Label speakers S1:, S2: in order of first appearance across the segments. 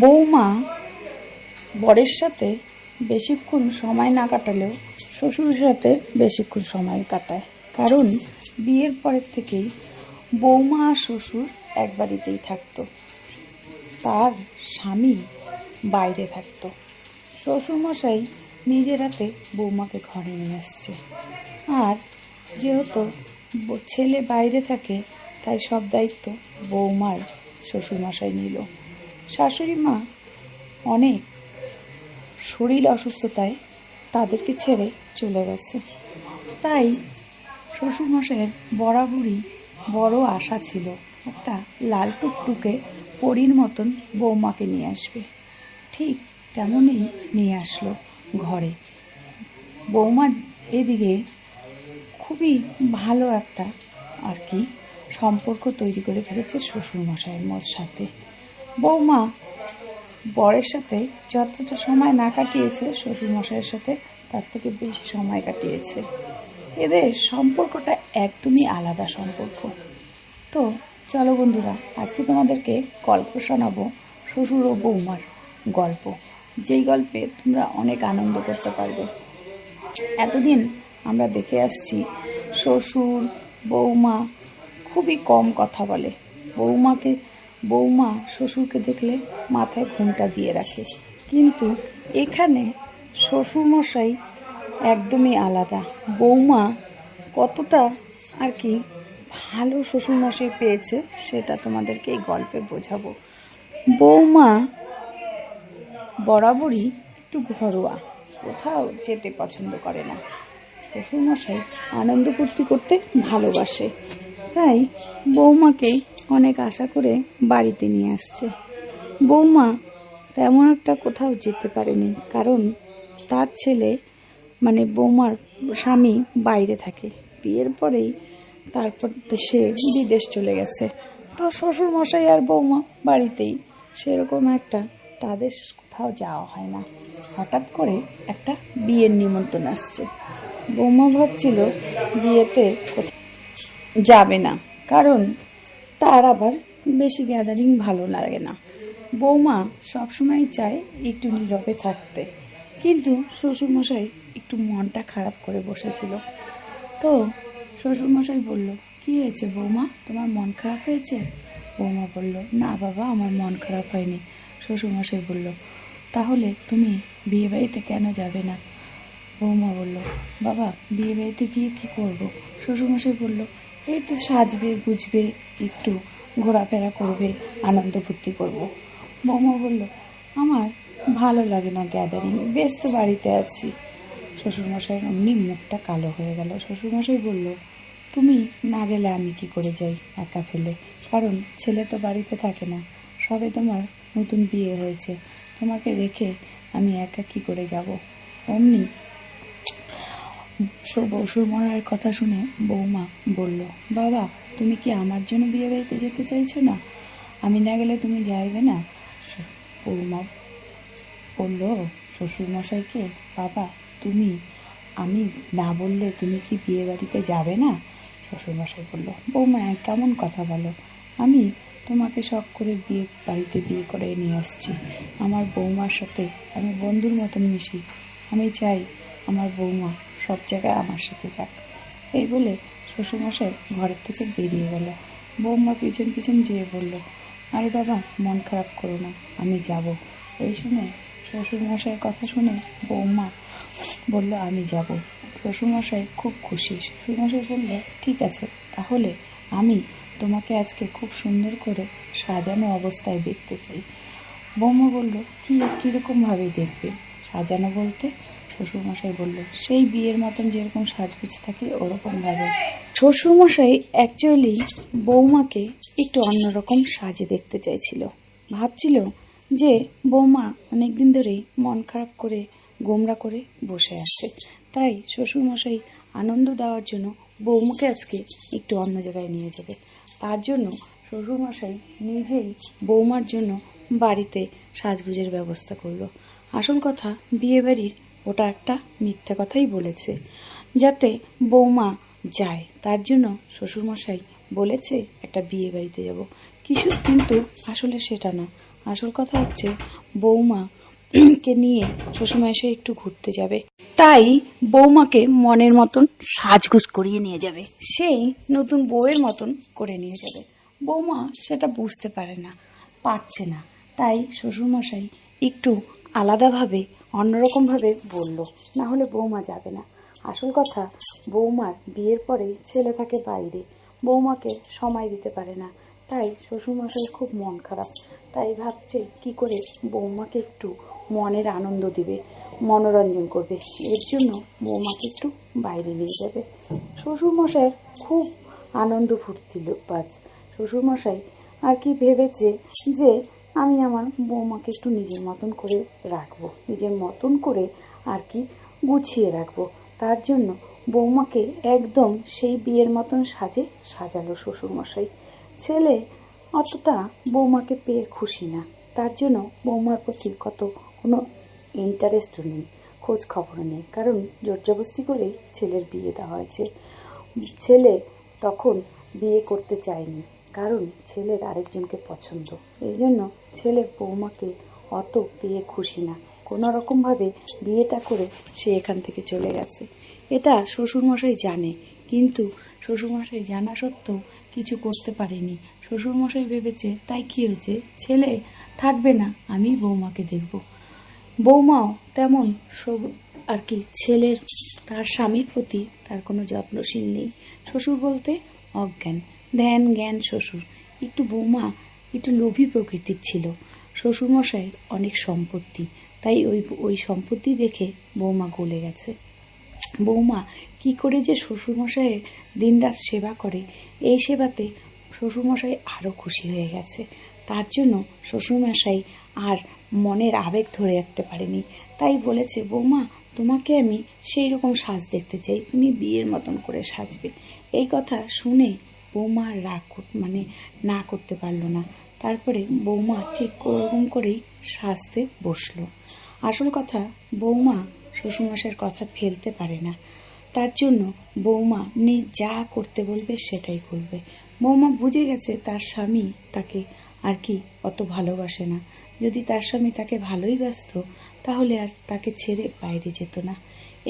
S1: বৌমা বরের সাথে বেশিক্ষণ সময় না কাটালেও শ্বশুরের সাথে বেশিক্ষণ সময় কাটায়। কারণ বিয়ের পরের থেকেই বৌমা আর শ্বশুর এক বাড়িতেই থাকতো, তার স্বামী বাইরে থাকতো। শ্বশুরমশাই নিজের হাতে বৌমাকে ঘরে নিয়ে আসছে। আর যেহেতু ছেলে বাইরে থাকে, তাই সব দায়িত্ব বৌমার শ্বশুরমশাই নিল। শাশুড়ি মা অনেক শরীর অসুস্থতায় তাদেরকে ছেড়ে চলে গেছে। তাই শ্বশুরমশাইয়ের বরাবরই বড় আশা ছিল একটা লাল টুকটুকে পরীর মতন বৌমাকে নিয়ে আসবে। ঠিক তেমনই নিয়ে আসলো ঘরে। বৌমা এদিকে খুবই ভালো একটা সম্পর্ক তৈরি করে ফেলেছে শ্বশুরমশাইয়ের সাথে। বৌমা বরের সাথে যতটা সময় না কাটিয়েছে, শ্বশুরমশাইয়ের সাথে তার থেকে বেশি সময় কাটিয়েছে। এদের সম্পর্কটা একদমই আলাদা সম্পর্ক। তো চলো বন্ধুরা, আজকে তোমাদেরকে গল্প শোনাবো শ্বশুর ও বৌমার গল্প, যেই গল্পে তোমরা অনেক আনন্দ করতে পারবে। এতদিন আমরা দেখে আসছি শ্বশুর বৌমা খুবই কম কথা বলে। বৌমা শ্বশুরকে দেখলে মাথায় ঘুমটা দিয়ে রাখে, কিন্তু এখানে শ্বশুরমশাই একদমই আলাদা। বৌমা কতটা ভালো শ্বশুরমশাই পেয়েছে সেটা তোমাদেরকে এই গল্পে বোঝাবো। বৌমা বরাবরই একটু ঘরোয়া, কোথাও যেতে পছন্দ করে না। শ্বশুরমশাই আনন্দ ফুর্তি করতে ভালোবাসে, তাই বৌমাকে অনেক আশা করে বাড়িতে নিয়ে আসছে। বৌমা তেমন একটা কোথাও যেতে পারেনি, কারণ তার ছেলে বৌমার স্বামী বাইরে থাকে। বিয়ের পরেই তারপর সে বিদেশ চলে গেছে। তো শ্বশুরমশাই আর বৌমা বাড়িতেই, সেরকম তাদের কোথাও যাওয়া হয় না। হঠাৎ করে একটা বিয়ের নিমন্ত্রণ আসছে। বৌমা ভাবছিল বিয়েতে কোথাও যাবে না, কারণ তার আবার বেশি গ্যাদারিং ভালো লাগে না। বৌমা সবসময় চায় একটু নীরবে থাকতে, কিন্তু শ্বশুরমশাই একটু মনটা খারাপ করে বসেছিল। তো শ্বশুরমশাই বলল, কি হয়েছে বৌমা, তোমার মন খারাপ হয়েছে? বৌমা বলল, না বাবা, আমার মন খারাপ হয়নি। শ্বশুরমশাই বলল, তাহলে তুমি বিয়েবাড়িতে কেন যাবে না? বৌমা বলল, বাবা, বিয়েবাড়িতে গিয়ে কি করব? শ্বশুরমশাই বলল, এই তো সাজবে গুজবে, একটু ঘোরাফেরা করবে, আনন্দ ফুর্তি করব। বৌমা বলল, আমার ভালো লাগে না গ্যাদারিং, বেশ তো বাড়িতে আছি। শ্বশুরমশাই অমনি মুখটা কালো হয়ে গেল। শ্বশুরমশাই বলল, তুমি না গেলে আমি কি করে যাই একা ফেলে? কারণ ছেলে তো বাড়িতে থাকে না, সবে তোমার নতুন বিয়ে হয়েছে, তোমাকে রেখে আমি একা কি করে যাব? অমনি শ্বশুরমশাইয়ের কথা শুনে বৌমা বলল, বাবা, তুমি কি আমার জন্য বিয়ে বাড়িতে যেতে চাইছো না? আমি না গেলে তুমি যাইবে না? বৌমা বলল শ্বশুরমশাইকে, বাবা, আমি না বললে তুমি কি বিয়ে বাড়িতে যাবে না? শ্বশুরমশাই বলল, বৌমা কেমন কথা বলো? আমি তোমাকে শখ করে বিয়ে করে নিয়ে আসছি। আমার বৌমার সাথে আমি বন্ধুর মতন মিশি। আমি চাই আমার বৌমা সব জায়গায় আমার সাথে যাক। এই বলে শ্বশুরমশাই ঘরের থেকে বেরিয়ে গেল। বৌমা পিছন পিছন যেয়ে বলল, আরে বাবা, মন খারাপ করো না, আমি যাব। এই শুনে শ্বশুরমশাইয়ের কথা শুনে বৌমা বলল, আমি যাব। শ্বশুরমশাই খুব খুশি। শ্বশুরমশাই বলল, ঠিক আছে, তাহলে আমি তোমাকে আজকে খুব সুন্দর করে সাজানো অবস্থায় দেখতে চাই। বৌমা বলল, কীরকমভাবে দেখবে? সাজানো বলতে? শ্বশুরমশাই বলল, সেই বিয়ের মতন যেরকম সাজগুজ থাকে ওরকমভাবে। শ্বশুরমশাই অ্যাকচুয়ালি বৌমাকে একটু অন্যরকম সাজে দেখতে চাইছিল। ভাবছিল যে বৌমা অনেকদিন ধরেই মন খারাপ করে গোমরা করে বসে আছে, তাই শ্বশুরমশাই আনন্দ দেওয়ার জন্য বৌমাকে আজকে একটু অন্য জায়গায় নিয়ে যাবে। তার জন্য শ্বশুরমশাই নিজেই বৌমার জন্য বাড়িতে সাজগুজের ব্যবস্থা করলো। আসল কথা, বিয়েবাড়ির ওটা একটা মিথ্যা কথাই বলেছে, যাতে বৌমা যায়। তার জন্য শ্বশুরমশাই বলেছে একটা বিয়ে বাড়িতে যাব, কিন্তু আসলে সেটা না। আসল কথা হচ্ছে বৌমা কে নিয়ে শ্বশুরমশাই একটু ঘুরতে যাবে, তাই বৌমাকে মনের মতন সাজগোজ করিয়ে নিয়ে যাবে, সেই নতুন বউয়ের মতন করে নিয়ে যাবে। বৌমা সেটা বুঝতে পারছে না, তাই শ্বশুরমশাই একটু আলাদাভাবে অন্যরকমভাবে বলল, না হলে বৌমা যাবে না। আসল কথা, বৌমার বিয়ের পরে ছেলে থাকে বাইরে, বৌমাকে সময় দিতে পারে না, তাই শ্বশুরমশাই খুব মন খারাপ। তাই ভাবছে কি করে বৌমাকে একটু মনের আনন্দ দিবে, মনোরঞ্জন করবে। এর জন্য বৌমাকে একটু বাইরে নিয়ে যাবে। শ্বশুরমশাইয়ের খুব আনন্দ ফুর্তি পাজ। শ্বশুরমশাই আর কি ভেবেছে যে আমি আমার বৌমাকে একটু নিজের মতন করে রাখবো, নিজের মতন করে আর কি গুছিয়ে রাখবো। তার জন্য বৌমাকে একদম সেই বিয়ের মতন সাজালো শ্বশুরমশাই। ছেলে অতটা বৌমাকে পেয়ে খুশি না, তার জন্য বৌমার প্রতি কোনো ইন্টারেস্টও নেই, খোঁজ খবরও নেই, কারণ জোরজবস্তি করে ছেলের বিয়ে দেওয়া হয়েছে। ছেলে তখন বিয়ে করতে চায়নি, কারণ ছেলের আরেকজনকে পছন্দ। এই জন্য ছেলে বৌমাকে অত পেয়ে খুশি না, কোনো রকমভাবে বিয়েটা করে সে এখান থেকে চলে গেছে। এটা শ্বশুরমশাই জানে, কিন্তু শ্বশুরমশাই জানা সত্ত্বেও কিছু করতে পারেনি। শ্বশুরমশাই ভেবেছে তাই কি হয়েছে, ছেলে থাকবে না, আমি বৌমাকে দেখব। বৌমাও তেমন আর কি ছেলের তার স্বামীর প্রতি তার কোনো যত্নশীল নেই। শ্বশুর বলতে অজ্ঞান, ধ্যান জ্ঞান শ্বশুর। একটু বৌমা একটু লোভী প্রকৃতির ছিল। শ্বশুরমশাই অনেক সম্পত্তি, তাই ওই সম্পত্তি দেখে বৌমা গলে গেছে। বৌমা কি করে যে শ্বশুরমশাইয়ের দিনরাত সেবা করে, এই সেবাতে শ্বশুরমশাই আরও খুশি হয়ে গেছে। তার জন্য শ্বশুরমশাই আর মনের আবেগ ধরে রাখতে পারেনি, তাই বলেছে, বৌমা তোমাকে আমি সেই রকম সাজ দেখতে চাই, তুমি বিয়ের মতন করে সাজবে। এই কথা শুনে বৌমা আর না করতে পারলো না। তারপরে বৌমা ঠিক ওরকম করেই সাজতে বসলো। আসল কথা, বৌমা শ্বশুরমশাইয়ের কথা ফেলতে পারে না, তার জন্য বৌমা যা করতে বলবে সেটাই করবে। বৌমা বুঝে গেছে তার স্বামী তাকে আর কি অত ভালোবাসে না। যদি তার স্বামী তাকে ভালোই বাসত, তাহলে আর তাকে ছেড়ে বাইরে যেত না।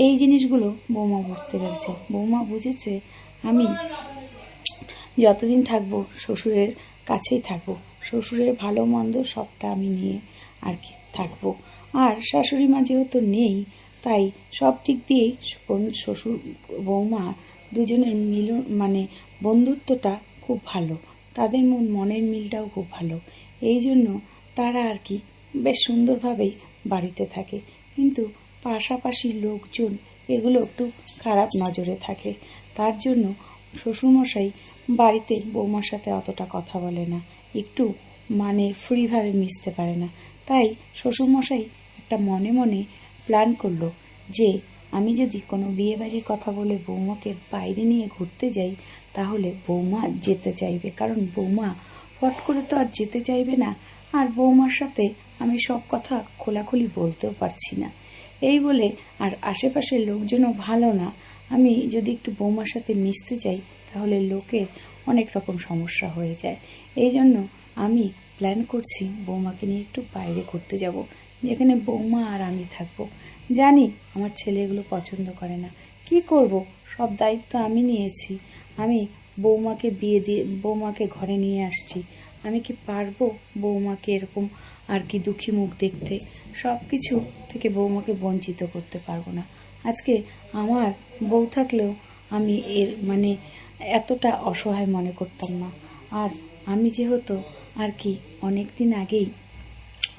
S1: এই জিনিসগুলো বৌমা বুঝতে পেরেছে। বৌমা বুঝেছে আমি যতদিন থাকবো শ্বশুরের কাছেই থাকবো, শ্বশুরের ভালো মন্দ সবটা আমি নিয়ে আর কি থাকবো। আর শাশুড়ি মা যেহেতু নেই, তাই সব দিক দিয়েই শ্বশুর বৌমা দুজনের বন্ধুত্বটা খুব ভালো, তাদের মনের মিলটাও খুব ভালো। এই জন্য তারা আর কি বেশ সুন্দরভাবেই বাড়িতে থাকে, কিন্তু পাশাপাশি লোকজন এগুলো একটু খারাপ নজরে থাকে। তার জন্য শ্বশুরমশাই বাড়িতে বৌমার সাথে অতটা কথা বলে না, একটু ফ্রিভাবে মিশতে পারে না। তাই শ্বশুরমশাই একটা মনে মনে প্ল্যান করলো যে আমি যদি কোনো বিয়ে বাড়ির কথা বলে বৌমাকে বাইরে নিয়ে ঘুরতে যাই, তাহলে বৌমা যেতে চাইবে, কারণ বৌমা ফট করে তো আর যেতে চাইবে না, আর বৌমার সাথে আমি সব কথা খোলাখুলি বলতেও পারছি না। এই বলে, আর আশেপাশের লোকজনও ভালো না, আমি যদি একটু বৌমার সাথে মিশতে চাই তাহলে লোকের অনেক রকম সমস্যা হয়ে যায়। এই জন্য আমি প্ল্যান করছি বৌমাকে নিয়ে একটু বাইরে ঘুরতে যাব, যেখানে বৌমা আর আমি থাকবো। জানি আমার ছেলেগুলো পছন্দ করে না, কি করব, সব দায়িত্ব আমি নিয়েছি। আমি বৌমাকে বিয়ে দিয়ে বৌমাকে ঘরে নিয়ে আসছি, আমি কি পারবো বৌমাকে এরকম আর কি দুঃখী মুখ দেখতে? সব কিছু থেকে বৌমাকে বঞ্চিত করতে পারবো না। আজকে আমার বউ থাকলেও আমি এতটা অসহায় মনে করতাম না। আর আমি যেহেতু আর কি অনেক দিন আগেই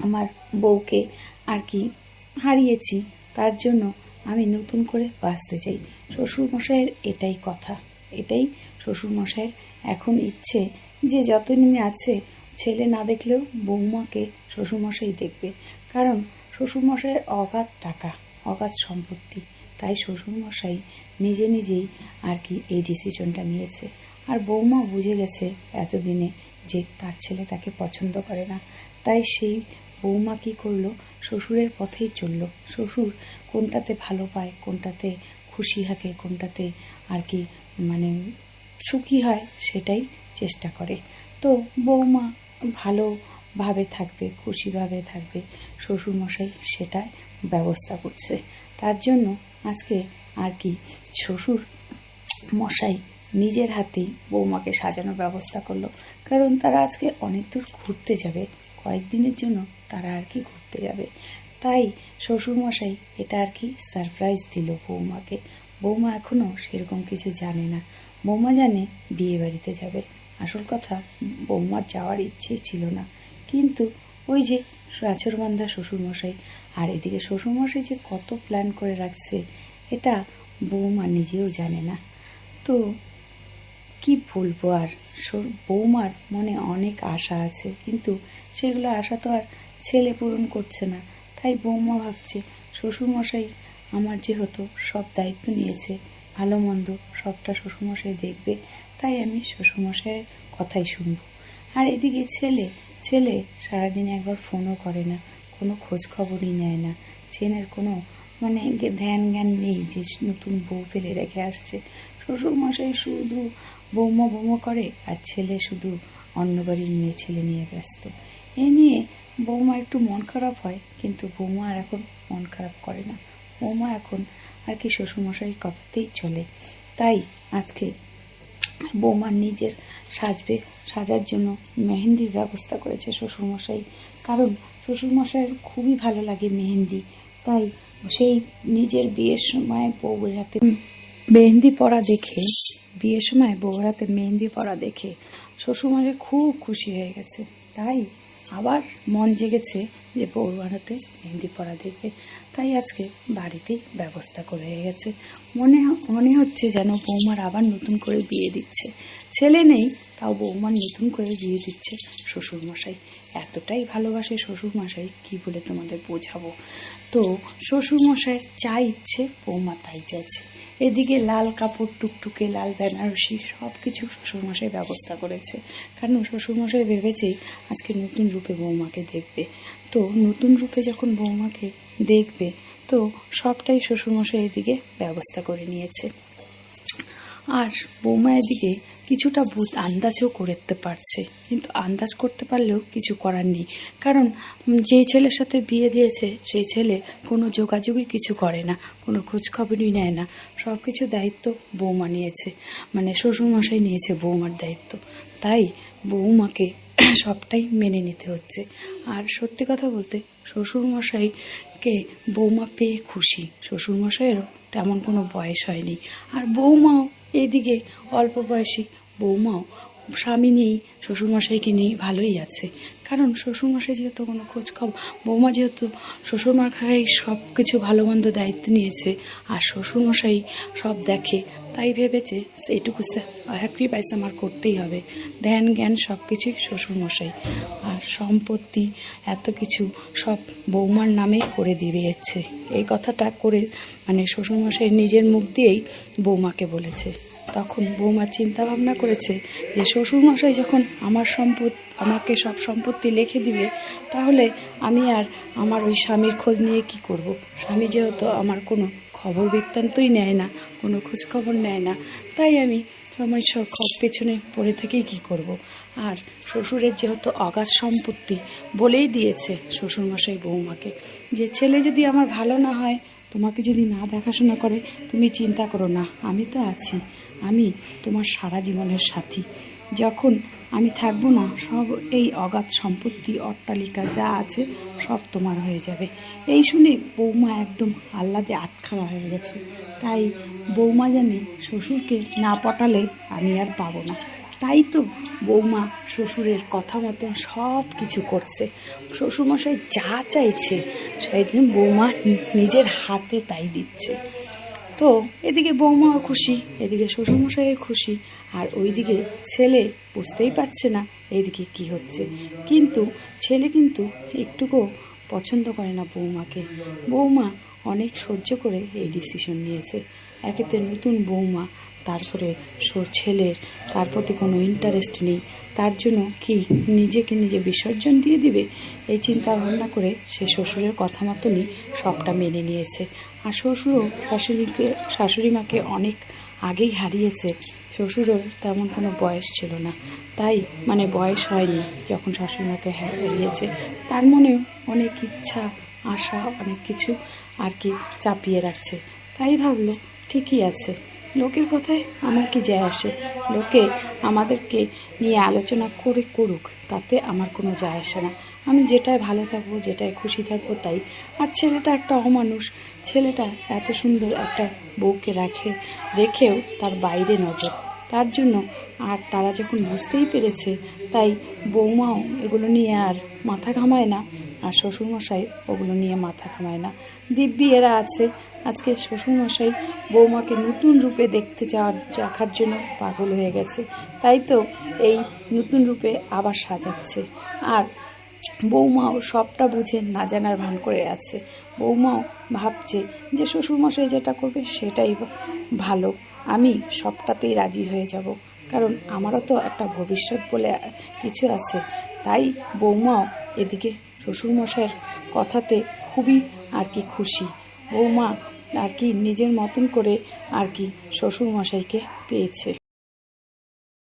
S1: আমার বউকে আর কি হারিয়েছি, তার জন্য আমি নতুন করে বাঁচতে চাই। শ্বশুরমশাইয়ের এটাই কথা, এটাই শ্বশুরমশাইয়ের এখন ইচ্ছে যে যতদিন আছে ছেলে না দেখলেও বৌমাকে শ্বশুরমশাই দেখবে, কারণ শ্বশুরমশাইয়ের অগাধ টাকা, অগাধ সম্পত্তি। তাই শ্বশুরমশাই নিজেই আর কি এই ডিসিশনটা নিয়েছে। আর বৌমা বুঝে গেছে এতদিনে যে তার ছেলে তাকে পছন্দ করে না, তাই সেই বৌমা কি করলো, শ্বশুরের পথেই চলল। শ্বশুর কোনটাতে ভালো পায়, কোনটাতে খুশি থাকে, কোনটাতে আর কি সুখী হয়, সেটাই চেষ্টা করে। তো বৌমা ভালো ভাবে থাকবে, খুশিভাবে থাকবে, শ্বশুরমশাই সেটাই ব্যবস্থা করছে। তার জন্য আজকে আর কি শ্বশুর মশাই নিজের হাতেই বৌমাকে সাজানোর ব্যবস্থা করলো। কারণ তারা আজকে অনেক দূর ঘুরতে যাবে, কয়েকদিনের জন্য তারা আর কি ঘুরতে যাবে। তাই শ্বশুরমশাই এটা আর কি সারপ্রাইজ দিল বৌমাকে। বৌমা এখনও সেরকম কিছু জানে না। বৌমা জানে বিয়ে বাড়িতে যাবে। আসল কথা, বৌমার যাওয়ার ইচ্ছেই ছিল না, কিন্তু ওই যে আছরবান্ধা শ্বশুরমশাই, আর এদিকে শ্বশুরমশাই যে কত প্ল্যান করে রাখছে এটা বৌমা নিজেও জানে না। তো কি বলবো আর, বৌমার মনে অনেক আশা আছে, কিন্তু সেগুলো আশা তো আর ছেলে পূরণ করছে না। তাই বৌমা ভাবছে শ্বশুরমশাই আমার যেহেতু সব দায়িত্ব নিয়েছে, ভালো মন্দ সবটা শ্বশুরমশাই দেখবে, তাই আমি শ্বশুরমশাইয়ের কথাই শুনবো। আর এদিকে ছেলে সারাদিন একবার ফোনও করে না, কোনো খোঁজ খবরই নেয় না। ছেলের কোনো মানে ধ্যান জ্ঞান নেই যে নতুন বউ ফেলে রেখে আসছে। শ্বশুরমশাই শুধু বৌমা করে, আর ছেলে শুধু অন্য বাড়ির মেয়ে ছেলে নিয়ে ব্যস্ত। এ নিয়ে বৌমা একটু মন খারাপ হয়, কিন্তু বৌমা আর এখন মন খারাপ করে না। বৌমা এখন আর কি শ্বশুরমশাইয়ের কথাতেই চলে। তাই আজকে বৌমার নিজের সাজার জন্য মেহেন্দির ব্যবস্থা করেছে শ্বশুরমশাই। কারণ শ্বশুরমশাইয়ের খুবই ভালো লাগে মেহেন্দি। তাই সেই নিজের বিয়ের সময় বউয়ের হাতে মেহেন্দি পরা দেখে শ্বশুরমশাই খুব খুশি হয়ে গেছে। তাই আবার মন জেগেছে যে বউর হাতে মেহেন্দি পরা দেখবে। তাই আজকে বাড়িতেই ব্যবস্থা করে গেছে। মনে হচ্ছে যেন বৌমার আবার নতুন করে বিয়ে দিচ্ছে। ছেলে নেই, তাও বৌমার নতুন করে বিয়ে দিচ্ছে শ্বশুরমশাই। এতটাই ভালোবাসে শ্বশুরমশাই, কি বলে তোমাদের বোঝাবো। তো শ্বশুরমশাইয়ের যা ইচ্ছে বৌমা তাই চাইছে। এদিকে লাল কাপড়, টুকটুকে লাল বেনারসি সব কিছু শ্বশুরমশাই ব্যবস্থা করেছে। কারণ শ্বশুরমশাই ভেবেছে আজকে নতুন রূপে বৌমাকে দেখবে। তো নতুন রূপে যখন বৌমাকে দেখবে, তো সবটাই শ্বশুরমশাই এদিকে ব্যবস্থা করে নিয়েছে। আর বৌমা এদিকে কিছুটা আন্দাজও করতে পারছে, কিন্তু আন্দাজ করতে পারলেও কিছু করার নেই। কারণ যেই ছেলের সাথে বিয়ে দিয়েছে সেই ছেলে কোনো যোগাযোগই কিছু করে না, কোনো খোঁজখবরই নেয় না। সব কিছু দায়িত্ব বৌমা নিয়েছে, মানে শ্বশুরমশাই নিয়েছে বৌমার দায়িত্ব। তাই বৌমাকে সবটাই মেনে নিতে হচ্ছে। আর সত্যি কথা বলতে শ্বশুরমশাইকে বৌমা পেয়ে খুশি। শ্বশুরমশাইয়েরও তেমন কোনো বয়স হয়নি, আর বৌমাও এইদিকে অল্প বয়সী। বৌমাও স্বামী নেই, শ্বশুরমশাইকে নিয়ে ভালোই আছে। কারণ শ্বশুরমশাই যেহেতু কোনো খোঁজ খবর, বৌমা যেহেতু শ্বশুরমশাই সব কিছু ভালো মন্দ দায়িত্ব নিয়েছে, আর শ্বশুরমশাই সব দেখে, তাই ভেবেছে এইটুকু স্যাক্রিফাইস আমার করতেই হবে। ধ্যান জ্ঞান সব কিছুই শ্বশুরমশাই, আর সম্পত্তি এত কিছু সব বৌমার নামেই করে দিয়েছে। এই কথাটা করে মানে শ্বশুরমশাই নিজের মুখ দিয়েই বৌমাকে বলেছে। তখন বৌমা চিন্তা ভাবনা করেছে যে শ্বশুরমশাই যখন আমাকে সব সম্পত্তি লিখে দিবে, তাহলে আমি আর আমার ওই স্বামীর খোঁজ নিয়ে কি করব। স্বামী যেহেতু আমার কোনো খবর বৃত্তান্তই নেয় না, কোনো খোঁজ খবর নেয় না, তাই আমি সমস্যার পেছনে পড়ে থেকেই কি করব। আর শ্বশুরের যেহেতু অগাধ সম্পত্তি, বলেই দিয়েছে শ্বশুরমশাই বৌমাকে যে ছেলে যদি আমার ভালো না হয়, তোমাকে যদি না দেখাশোনা করে, তুমি চিন্তা করো না, আমি তো আছি, আমি তোমার সারা জীবনের সাথী। যখন আমি থাকবো না, সব এই অগাধ সম্পত্তি অট্টালিকা যা আছে সব তোমার হয়ে যাবে। এই শুনে বৌমা একদম আহ্লাদে আটখাড়া হয়ে গেছে। তাই বৌমা জানে শ্বশুরকে না পটালে আমি আর পাবো না। তাই তো বৌমা শ্বশুরের কথা মতন সব কিছু করছে। শ্বশুরমশাই যা চাইছে সেই জন্য বৌমা নিজের হাতে তাই দিচ্ছে। তো এদিকে বৌমাও খুশি, এদিকে শ্বশুরমশাইও খুশি, আর ওইদিকে ছেলে বুঝতেই পারছে না এইদিকে কি হচ্ছে। কিন্তু ছেলে কিন্তু একটুকুও পছন্দ করে না বৌমাকে। বৌমা অনেক সহ্য করে এই ডিসিশন নিয়েছে। একেতে নতুন বৌমা, তারপরে ছেলের তার প্রতি কোনো ইন্টারেস্ট নেই, তার জন্য কি নিজেকে নিজে বিসর্জন দিয়ে দিবে, এই চিন্তা ভাবনা করে সে শ্বশুরের কথা মতনই সবটা মেনে নিয়েছে। আর শ্বশুরও শাশুড়ি মাকে অনেক আগেই হারিয়েছে। শ্বশুরের তেমন কোনো বয়স ছিল না, তাই মানে বয়স হয়নি যখন শাশুড়িমাকে হারিয়েছে। তার মনেও অনেক ইচ্ছা, আশা, অনেক কিছু আর কি চাপিয়ে রাখছে। তাই ভাবলো ঠিকই আছে, লোকের কথায় আমার কি যায় আসে, লোকে আমাদেরকে নিয়ে আলোচনা করে করুক, তাতে আমার কোনো যায় আসে না। আমি যেটায় ভালো থাকবো, যেটায় খুশি থাকবো তাই। আর ছেলেটা একটা অমানুষ, ছেলেটা এত সুন্দর একটা বউকে রেখেও তার বাইরে নজর। তার জন্য আর তারা যখন বুঝতেই পেরেছে, তাই বৌমাও এগুলো নিয়ে আর মাথা ঘামায় না, আর শ্বশুরমশাই ওগুলো নিয়ে মাথা ঘামায় না। দিব্যি এরা আছে। আজকে শ্বশুরমশাই বৌমাকে নতুন রূপে দেখতে রাখার জন্য পাগল হয়ে গেছে, তাই তো এই নতুন রূপে আবার সাজাচ্ছে। আর বৌমাও সবটা বুঝে না জানার ভান করে আছে। বৌমাও ভাবছে যে শ্বশুরমশাই যেটা করবে সেটাই ভালো, আমি সবটাতেই রাজি হয়ে যাব, কারণ আমারও তো একটা ভবিষ্যৎ বলে কিছু আছে। তাই বৌমাও এদিকে শ্বশুরমশাইয়ের কথাতে খুবই আর কি খুশি। বৌমা আর কি নিজের মতন করে আর কি শ্বশুরমশাইকে পেয়েছে।